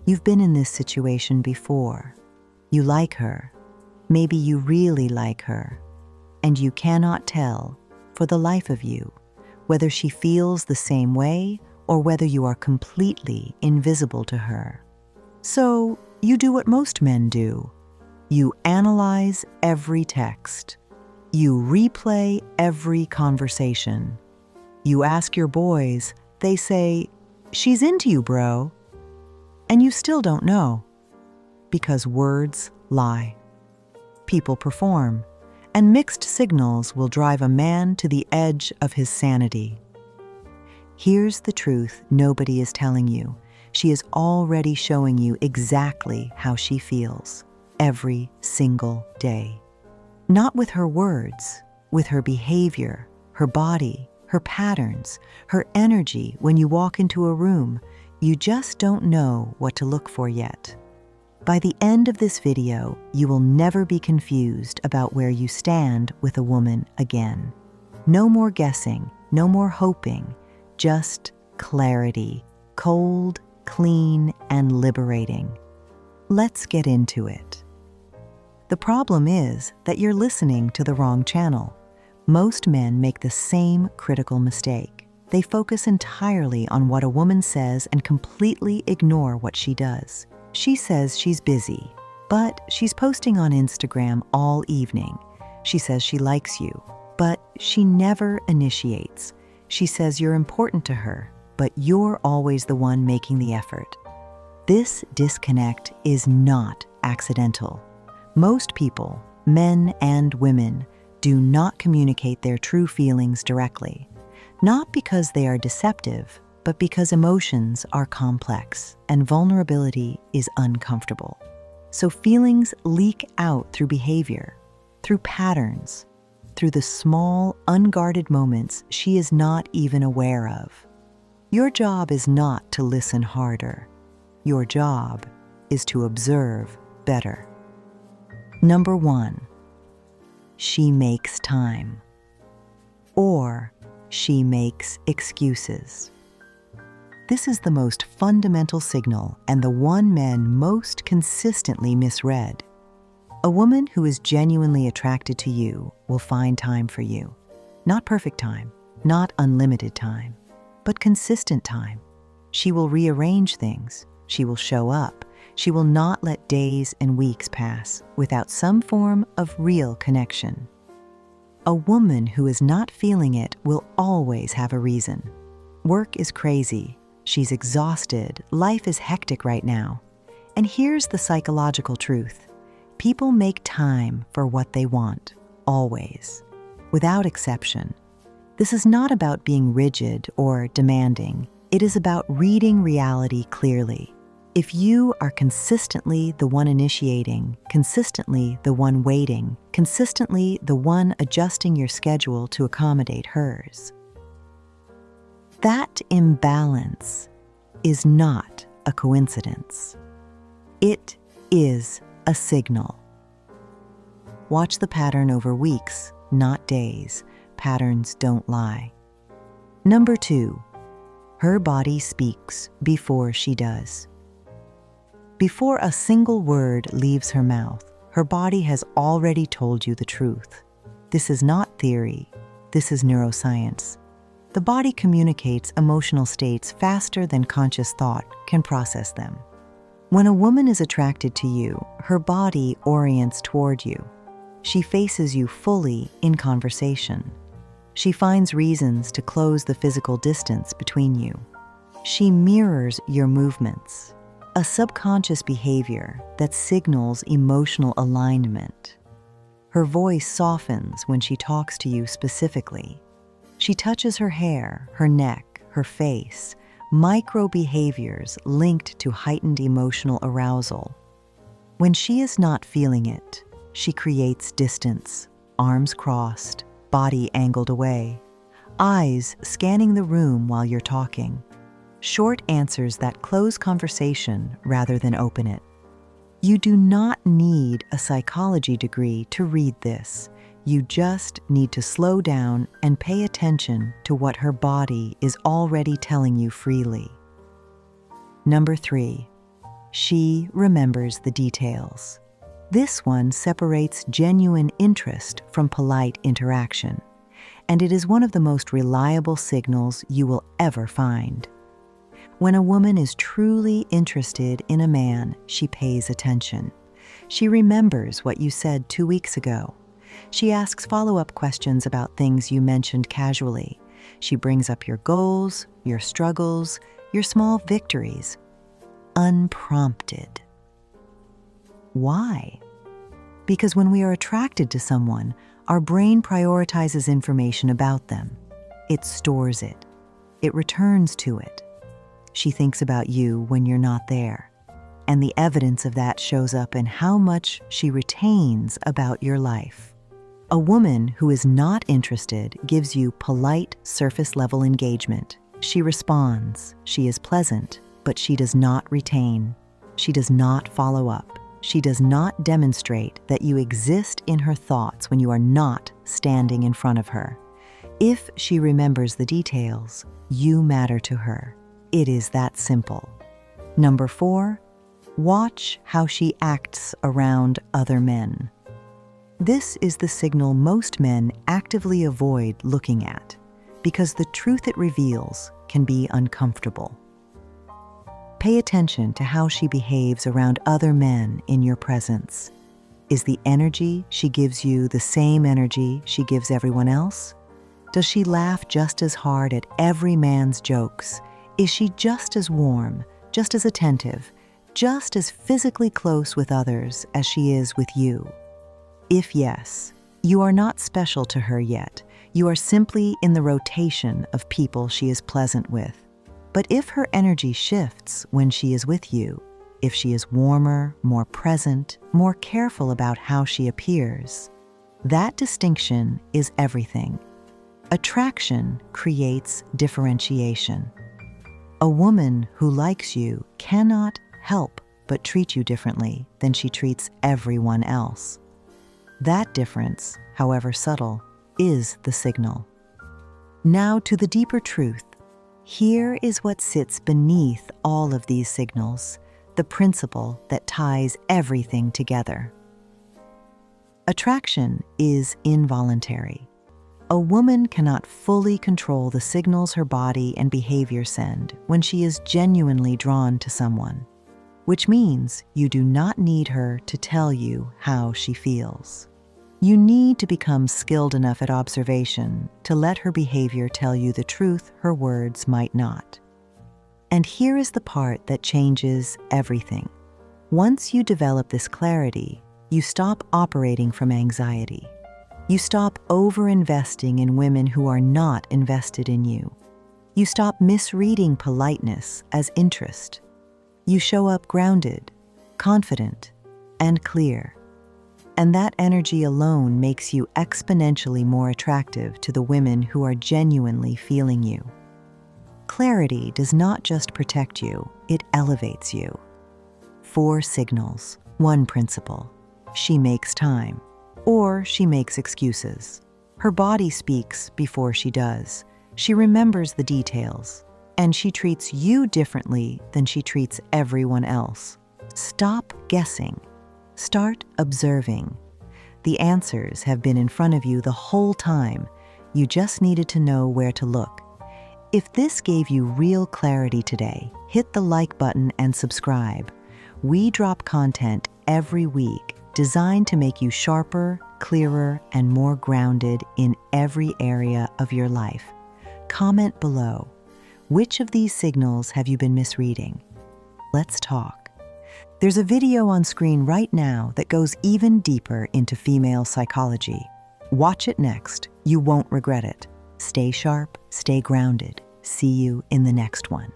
You've been in this situation before. You like her. Maybe you really like her. And you cannot tell, for the life of you, whether she feels the same way or whether you are completely invisible to her. So you do what most men do. You analyze every text. You replay every conversation. You ask your boys, they say, "She's into you, bro." And you still don't know. Because words lie. People perform, and mixed signals will drive a man to the edge of his sanity. Here's the truth nobody is telling you. She is already showing you exactly how she feels, every single day. Not with her words, with her behavior, her body, her patterns, her energy when you walk into a room. You just don't know what to look for yet. By the end of this video, you will never be confused about where you stand with a woman again. No more guessing, no more hoping, just clarity, cold, clean, and liberating. Let's get into it. The problem is that you're listening to the wrong channel. Most men make the same critical mistake. They focus entirely on what a woman says and completely ignore what she does. She says she's busy, but she's posting on Instagram all evening. She says she likes you, but she never initiates. She says you're important to her, but you're always the one making the effort. This disconnect is not accidental. Most people, men and women, do not communicate their true feelings directly. Not because they are deceptive, but because emotions are complex and vulnerability is uncomfortable. So feelings leak out through behavior, through patterns, through the small, unguarded moments she is not even aware of. Your job is not to listen harder. Your job is to observe better. Number 1, she makes time. Or she makes excuses. This is the most fundamental signal and the one men most consistently misread. A woman who is genuinely attracted to you will find time for you. Not perfect time, not unlimited time, but consistent time. She will rearrange things. She will show up. She will not let days and weeks pass without some form of real connection. A woman who is not feeling it will always have a reason. Work is crazy. She's exhausted. Life is hectic right now. And here's the psychological truth. People make time for what they want, always, without exception. This is not about being rigid or demanding. It is about reading reality clearly. If you are consistently the one initiating, consistently the one waiting, consistently the one adjusting your schedule to accommodate hers, that imbalance is not a coincidence. It is a signal. Watch the pattern over weeks, not days. Patterns don't lie. Number 2, her body speaks before she does. Before a single word leaves her mouth, her body has already told you the truth. This is not theory. This is neuroscience. The body communicates emotional states faster than conscious thought can process them. When a woman is attracted to you, her body orients toward you. She faces you fully in conversation. She finds reasons to close the physical distance between you. She mirrors your movements, a subconscious behavior that signals emotional alignment. Her voice softens when she talks to you specifically. She touches her hair, her neck, her face, micro behaviors linked to heightened emotional arousal. When she is not feeling it, she creates distance, arms crossed, body angled away, eyes scanning the room while you're talking. Short answers that close conversation rather than open it. You do not need a psychology degree to read this. You just need to slow down and pay attention to what her body is already telling you freely. Number 3, She remembers the details. This one separates genuine interest from polite interaction, and it is one of the most reliable signals you will ever find. When a woman is truly interested in a man, she pays attention. She remembers what you said 2 weeks ago. She asks follow-up questions about things you mentioned casually. She brings up your goals, your struggles, your small victories, unprompted. Why? Because when we are attracted to someone, our brain prioritizes information about them. It stores it. It returns to it. She thinks about you when you're not there, and the evidence of that shows up in how much she retains about your life. A woman who is not interested gives you polite, surface-level engagement. She responds, she is pleasant, but she does not retain. She does not follow up. She does not demonstrate that you exist in her thoughts when you are not standing in front of her. If she remembers the details, you matter to her. It is that simple. Number 4, watch how she acts around other men. This is the signal most men actively avoid looking at, because the truth it reveals can be uncomfortable. Pay attention to how she behaves around other men in your presence. Is the energy she gives you the same energy she gives everyone else? Does she laugh just as hard at every man's jokes? Is she just as warm, just as attentive, just as physically close with others as she is with you? If yes, you are not special to her yet. You are simply in the rotation of people she is pleasant with. But if her energy shifts when she is with you, if she is warmer, more present, more careful about how she appears, that distinction is everything. Attraction creates differentiation. A woman who likes you cannot help but treat you differently than she treats everyone else. That difference, however subtle, is the signal. Now to the deeper truth. Here is what sits beneath all of these signals, the principle that ties everything together. Attraction is involuntary. A woman cannot fully control the signals her body and behavior send when she is genuinely drawn to someone, which means you do not need her to tell you how she feels. You need to become skilled enough at observation to let her behavior tell you the truth her words might not. And here is the part that changes everything. Once you develop this clarity, you stop operating from anxiety. You stop over-investing in women who are not invested in you. You stop misreading politeness as interest. You show up grounded, confident, and clear. And that energy alone makes you exponentially more attractive to the women who are genuinely feeling you. Clarity does not just protect you, it elevates you. 4 signals, 1 principle. She makes time, or she makes excuses. Her body speaks before she does. She remembers the details, and she treats you differently than she treats everyone else. Stop guessing. Start observing. The answers have been in front of you the whole time. You just needed to know where to look. If this gave you real clarity today, hit the like button and subscribe. We drop content every week designed to make you sharper, clearer, and more grounded in every area of your life. Comment below. Which of these signals have you been misreading? Let's talk. There's a video on screen right now that goes even deeper into female psychology. Watch it next. You won't regret it. Stay sharp, stay grounded. See you in the next one.